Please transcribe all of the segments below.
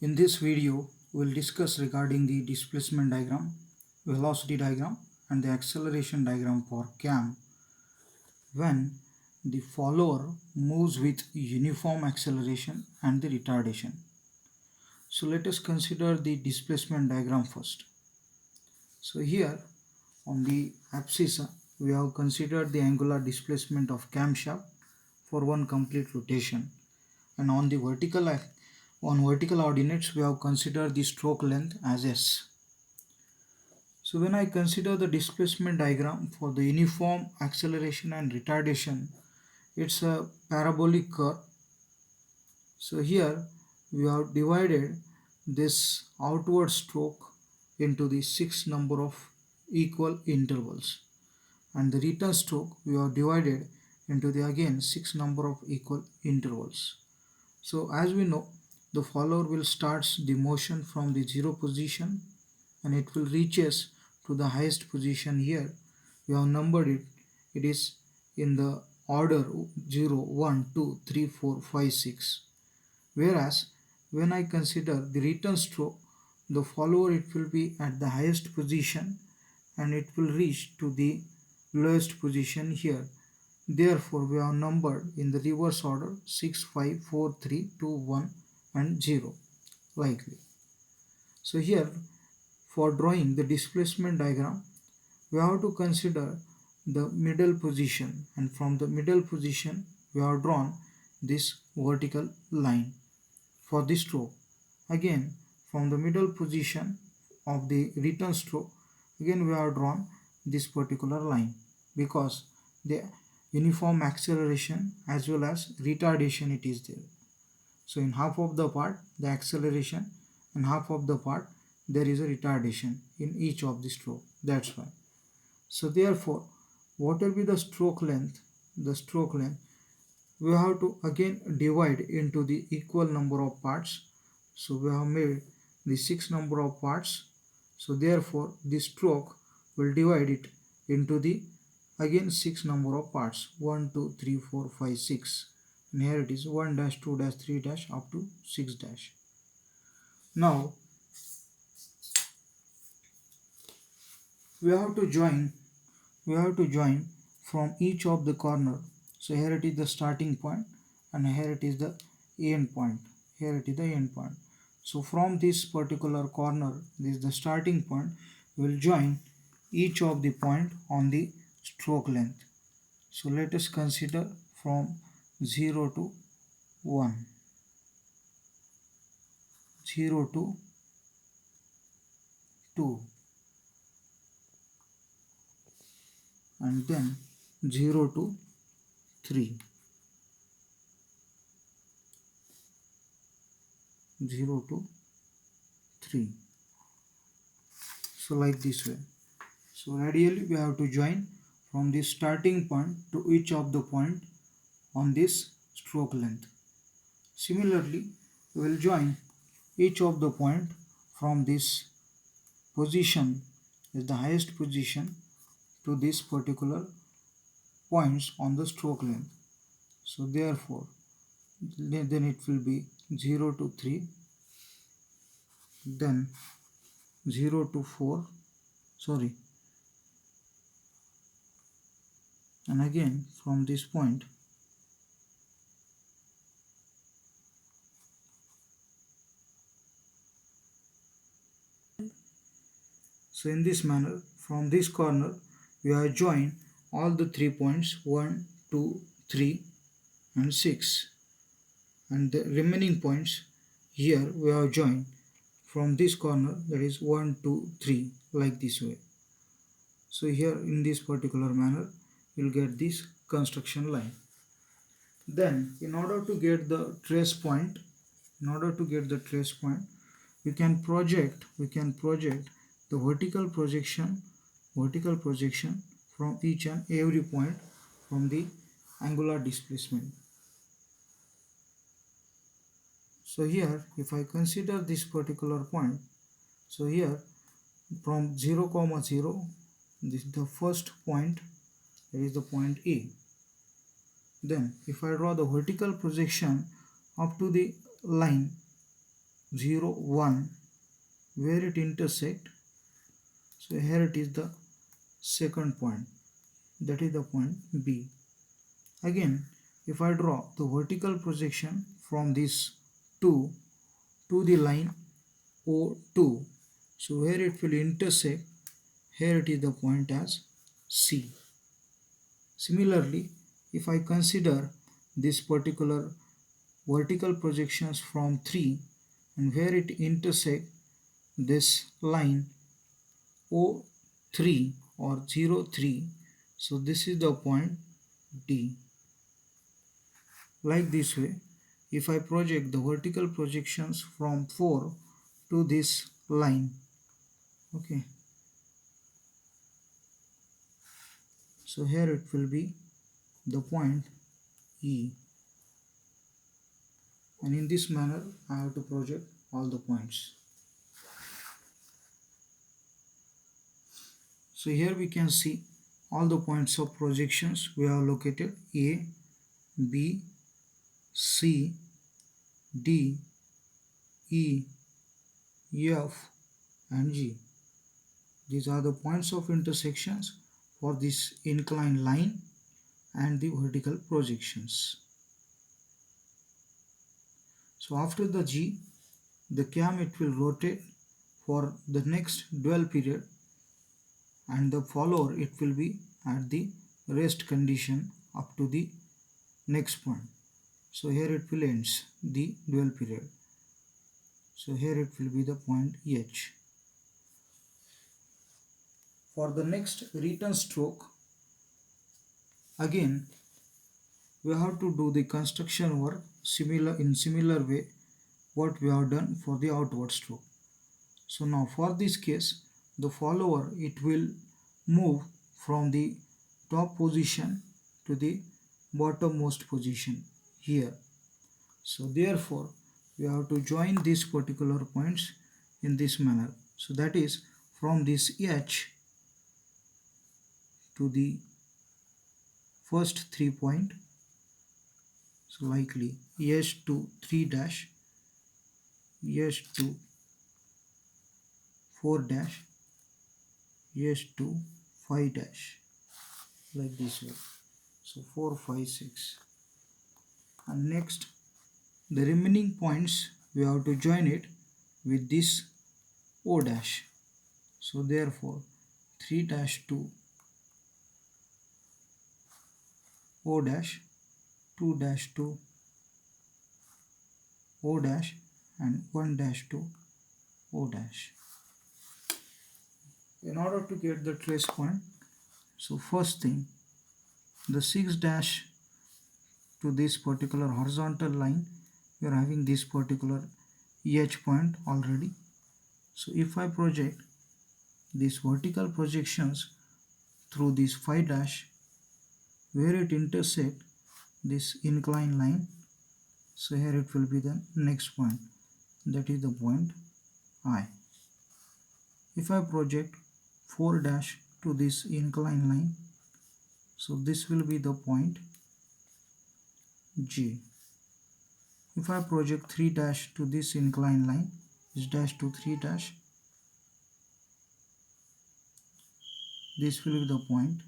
In this video, we will discuss regarding the displacement diagram, velocity diagram and the acceleration diagram for cam when the follower moves with uniform acceleration and the retardation. So let us consider the displacement diagram first. So here on the abscissa, we have considered the angular displacement of camshaft for one complete rotation, and on the vertical ordinates we have considered the stroke length as s. So when I consider the displacement diagram for the uniform acceleration and retardation, it's a parabolic curve. So here we have divided this outward stroke into the 6 number of equal intervals, and the return stroke we have divided into the again 6 number of equal intervals. So as we know, the follower will start the motion from the 0 position and it will reaches to the highest position. Here we have numbered it. It is in the order 0, 1, 2, 3, 4, 5, 6. Whereas when I consider the return stroke, the follower it will be at the highest position and it will reach to the lowest position here. Therefore, we have numbered in the reverse order 6, 5, 4, 3, 2, 1 and 0 likely. So here for drawing the displacement diagram, we have to consider the middle position, and from the middle position we have drawn this vertical line for this stroke. Again from the middle position of the return stroke, again we have drawn this particular line because the uniform acceleration as well as retardation it is there. So in half of the part the acceleration and half of the part there is a retardation in each of the stroke. That's why. So therefore what will be the stroke length? The stroke length we have to again divide into the equal number of parts. So we have made the 6 number of parts. So therefore this stroke will divide it into the again 6 number of parts, 1, 2, 3, 4, 5, 6, and here it is 1 dash, 2 dash, 3 dash up to 6 dash. Now we have to join from each of the corner. So here it is the starting point and here it is the end point. So from this particular corner, this is the starting point, we will join each of the point on the stroke length. So let us consider from 0 to 1, 0 to 2, and then 0 to 3, 0 to 3. So like this way. So radially we have to join from the starting point to each of the point on this stroke length. Similarly, we will join each of the point from this position is the highest position to this particular points on the stroke length. So therefore then it will be 0 to 3, then 0 to 4, and again from this point so in this manner from this corner we have joined all the 3 points 1, 2, 3 and 6, and the remaining points here we have joined from this corner, that is 1, 2, 3 like this way. So here in this particular manner you will get this construction line. Then in order to get the trace point, we can project the vertical projection from each and every point from the angular displacement. So here if I consider this particular point, so here from 0, 0, this is the first point, that is the point A. Then if I draw the vertical projection up to the line 0 1 where it intersect. So here it is the second point, that is the point B. Again, if I draw the vertical projection from this 2 to the line O2, so where it will intersect, here it is the point as C. Similarly, if I consider this particular vertical projections from 3 and where it intersect this line O3 or 03, so this is the point D. Like this way, if I project the vertical projections from 4 to this line, okay, so here it will be the point E, and in this manner I have to project all the points. So here we can see all the points of projections we have located: A, B, C, D, E, F and G. These are the points of intersections for this inclined line and the vertical projections. So after the G, the cam it will rotate for the next dwell period, and the follower it will be at the rest condition up to the next point. So here it will ends the dwell period. So here it will be the point H. For the next return stroke, again we have to do the construction work in similar way what we have done for the outward stroke. So now for this case, the follower it will move from the top position to the bottommost position here. So therefore we have to join these particular points in this manner. So that is from this H to the first 3 point. So likely H to 3 dash, H to 4 dash, H to 5 dash, like this way. So 4, 5, 6. And next the remaining points we have to join it with this O dash. So therefore 3 dash to O dash, 2 dash to O dash and 1 dash to O dash. In order to get the trace point, so first thing, the 6 dash to this particular horizontal line, we are having this particular EH point already. So if I project these vertical projections through this 5 dash where it intersect this inclined line, so here it will be the next point, that is the point I. If I project 4 dash to this inclined line, so this will be the point J. If I project 3 dash to this inclined line, this dash to 3 dash, this will be the point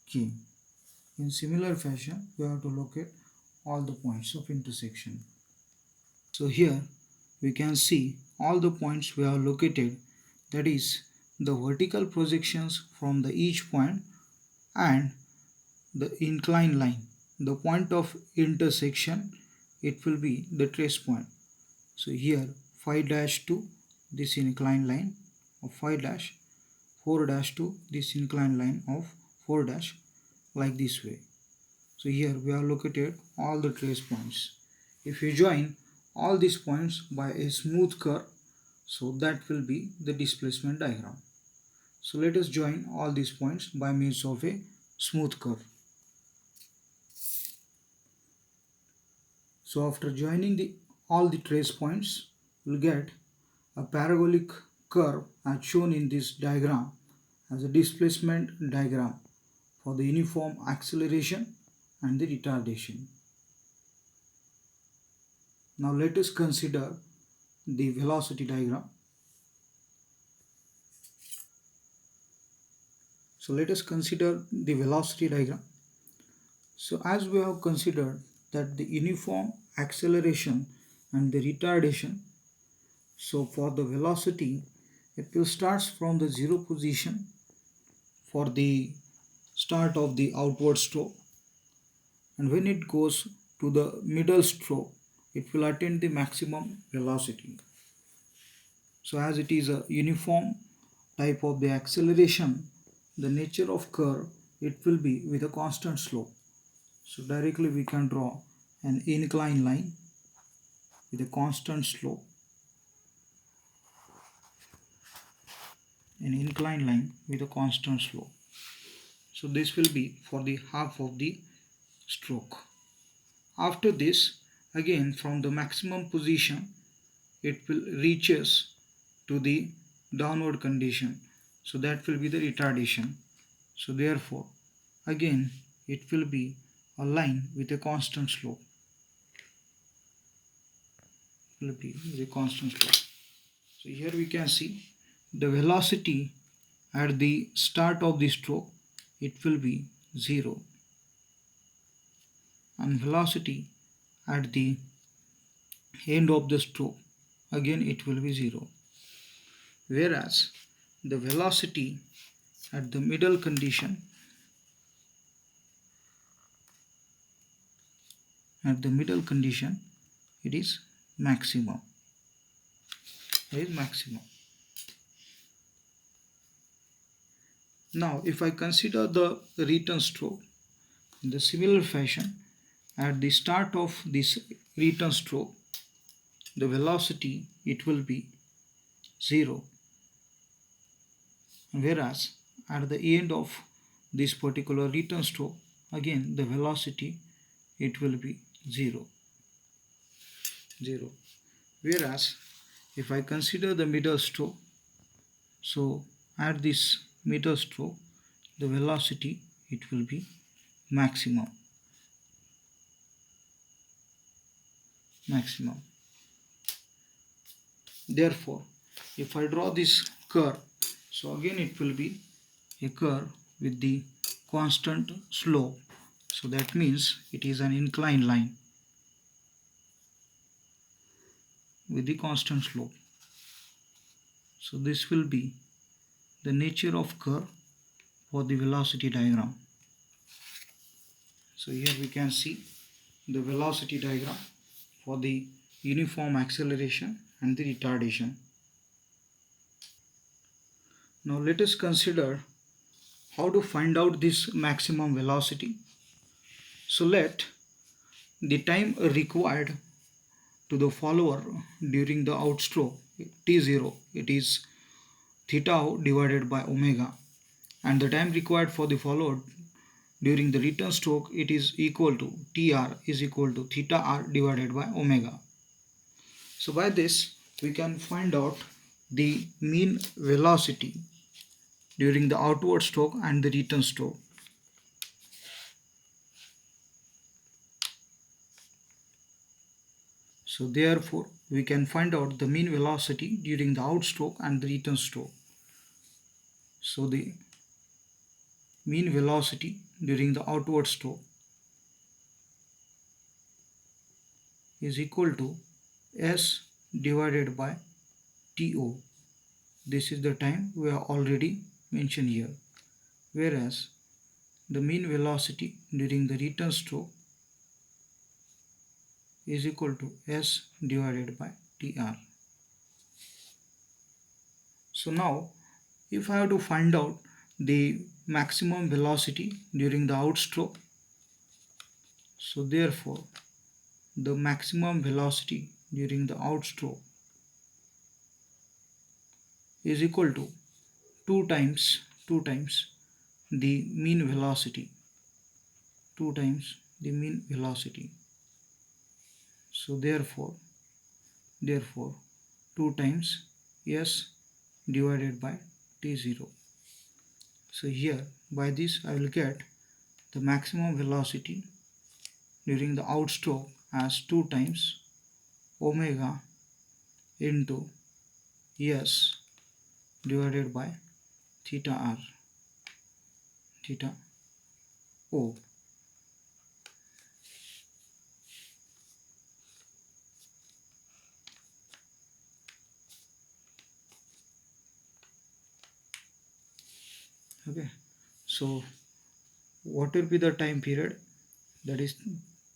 K. In similar fashion, we have to locate all the points of intersection. So here we can see all the points we have located, that is the vertical projections from the each point and the inclined line. The point of intersection it will be the trace point. So here 5 dash to this inclined line of 5 dash, 4 dash to this inclined line of 4 dash, like this way. So here we have located all the trace points. If you join all these points by a smooth curve, so that will be the displacement diagram. So let us join all these points by means of a smooth curve. So after joining all the trace points, we'll get a parabolic curve as shown in this diagram as a displacement diagram for the uniform acceleration and the retardation. Now let us consider the velocity diagram. So let us consider the velocity diagram. So as we have considered that the uniform acceleration and the retardation, so for the velocity it will start from the zero position for the start of the outward stroke, and when it goes to the middle stroke it will attain the maximum velocity. So as it is a uniform type of the acceleration, the nature of curve, it will be with a constant slope. So directly we can draw an inclined line with a constant slope, an inclined line with a constant slope. So this will be for the half of the stroke. After this, again from the maximum position it will reaches to the downward condition, so that will be the retardation. So therefore again it will be a line with a constant slope, will be the constant slope. So here we can see the velocity at the start of the stroke, it will be 0, and velocity at the end of the stroke, again it will be 0. Whereas the velocity at the middle condition, it is maximum. Now if I consider the return stroke in the similar fashion, at the start of this return stroke the velocity it will be 0, whereas at the end of this particular return stroke again the velocity it will be 0. Whereas if I consider the middle stroke, so at this middle stroke the velocity it will be maximum. Therefore if I draw this curve, so again it will be a curve with the constant slope, so that means it is an inclined line with the constant slope. So this will be the nature of curve for the velocity diagram. So here we can see the velocity diagram for the uniform acceleration and the retardation. Now let us consider how to find out this maximum velocity. So let the time required to the follower during the outstroke t0, it is theta divided by omega, and the time required for the follower during the return stroke it is equal to tr is equal to theta r divided by omega. So by this we can find out the mean velocity during the outward stroke and the return stroke. So therefore we can find out the mean velocity during the outstroke and the return stroke. So the mean velocity during the outward stroke is equal to s divided by to. This is the time we have already mentioned here. Whereas the mean velocity during the return stroke is equal to s divided by tr. So now if I have to find out the maximum velocity during the outstroke, so therefore the maximum velocity during the outstroke is equal to 2 times the mean velocity, 2 times the mean velocity. So therefore 2 times s divided by t0. So here by this I will get the maximum velocity during the outstroke as 2 times omega into S divided by theta r, theta O. Okay, so what will be the time period? That is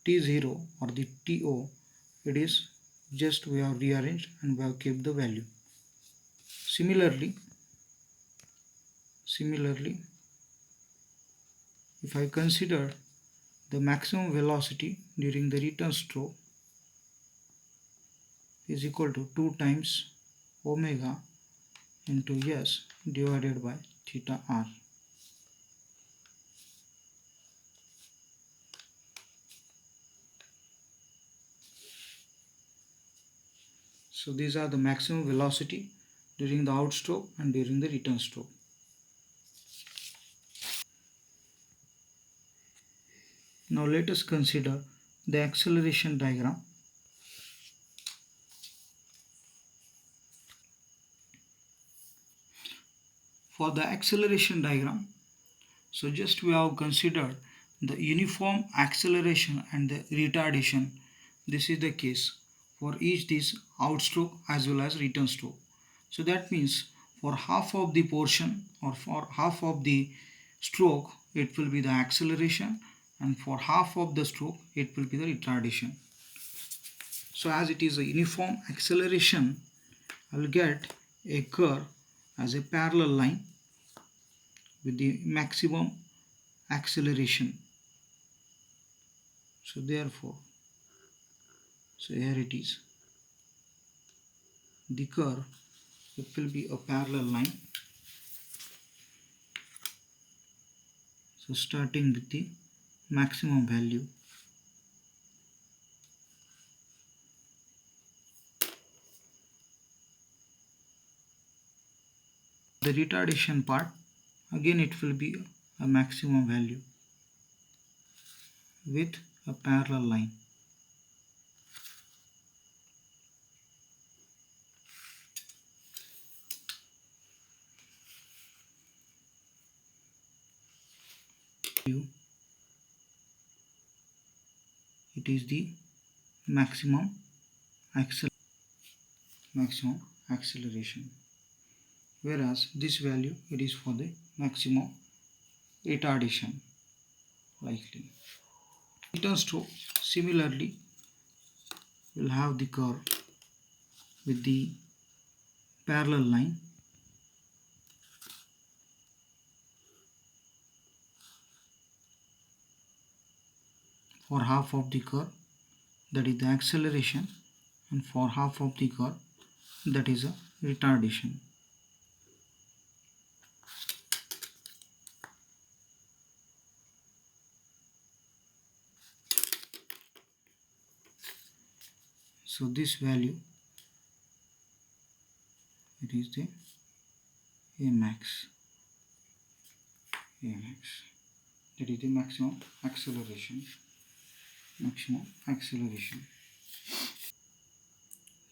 T0 or the TO. It is just we have rearranged and we have kept the value. Similarly, if I consider the maximum velocity during the return stroke is equal to 2 times omega into S divided by theta r. So these are the maximum velocity during the outstroke and during the return stroke. Now let us consider the acceleration diagram. For the acceleration diagram, so just we have considered the uniform acceleration and the retardation. This is the case for each this outstroke as well as return stroke. So that means for half of the portion or for half of the stroke it will be the acceleration, and for half of the stroke it will be the retardation. So as it is a uniform acceleration, I will get a curve as a parallel line with the maximum acceleration. So therefore, so here it is. The curve, it will be a parallel line. So starting with the maximum value. The retardation part, again it will be a maximum value with a parallel line. It is the maximum acceleration, whereas this value it is for the maximum retardation likely. Return stroke similarly will have the curve with the parallel line. For half of the curve, that is the acceleration, and for half of the curve, that is a retardation. So this value, it is the Amax. That is the maximum acceleration.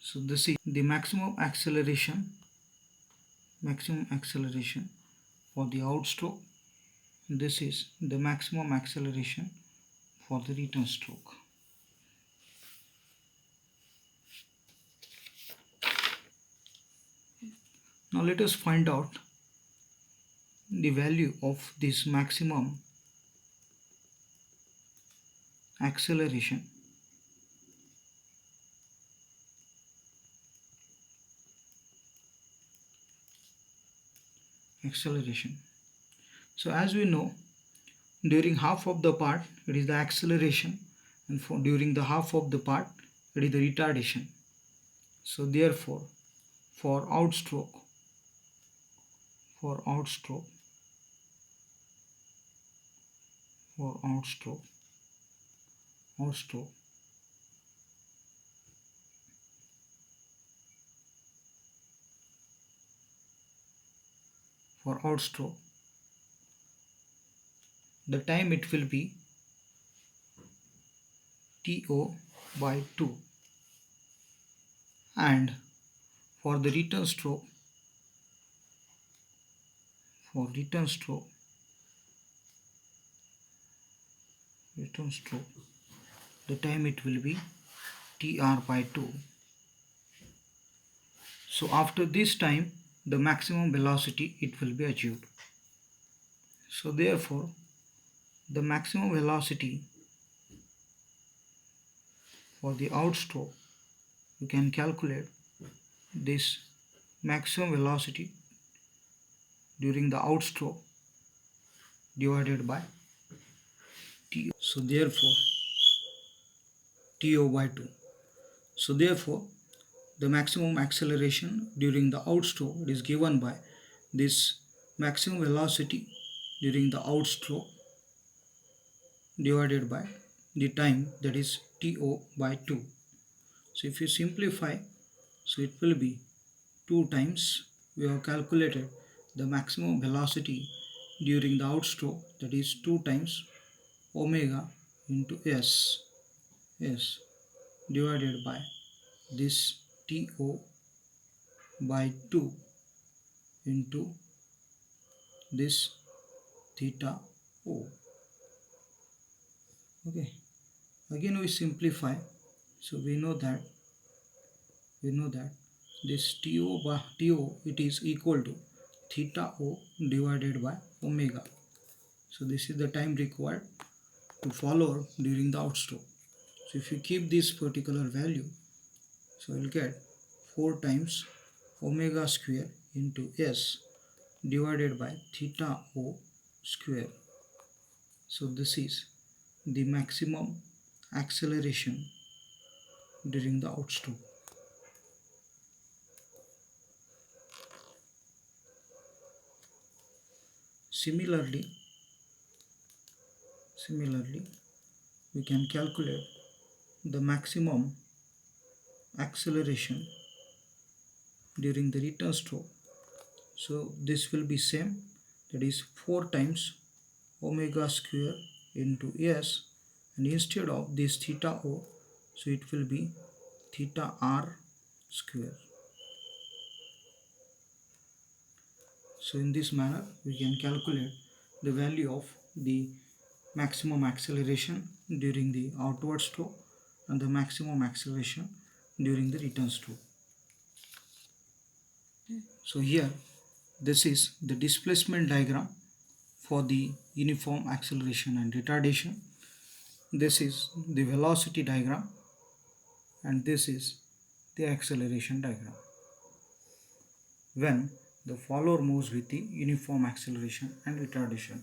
So this is the maximum acceleration for the outstroke. This is the maximum acceleration for the return stroke. Now let us find out the value of this maximum acceleration. So as we know, during half of the part it is the acceleration, and during the half of the part it is the retardation. So therefore for outstroke the time it will be TO by 2, and For the return stroke, return stroke, the time it will be tr by 2. So after this time, the maximum velocity it will be achieved. So therefore, the maximum velocity for the outstroke, you can calculate this maximum velocity during the outstroke divided by TO. So therefore, TO by 2. So therefore, the maximum acceleration during the outstroke is given by this maximum velocity during the outstroke divided by the time, that is TO by 2. So if you simplify, so it will be 2 times, we have calculated the maximum velocity during the outstroke, that is 2 times omega into s divided by this TO by 2 into this theta O. Okay, again we simplify, so we know that this TO by TO, it is equal to theta O divided by omega. So this is the time required to follow during the outstroke. So if you keep this particular value, so you'll get 4 times omega square into s divided by theta O square. So this is the maximum acceleration during the outstroke. Similarly, we can calculate the maximum acceleration during the return stroke. So this will be same, that is 4 times omega square into s, and instead of this theta O, so it will be theta r square. So in this manner we can calculate the value of the maximum acceleration during the outward stroke and the maximum acceleration during the return stroke. So here, this is the displacement diagram for the uniform acceleration and retardation. This is the velocity diagram, and this is the acceleration diagram when the follower moves with the uniform acceleration and retardation.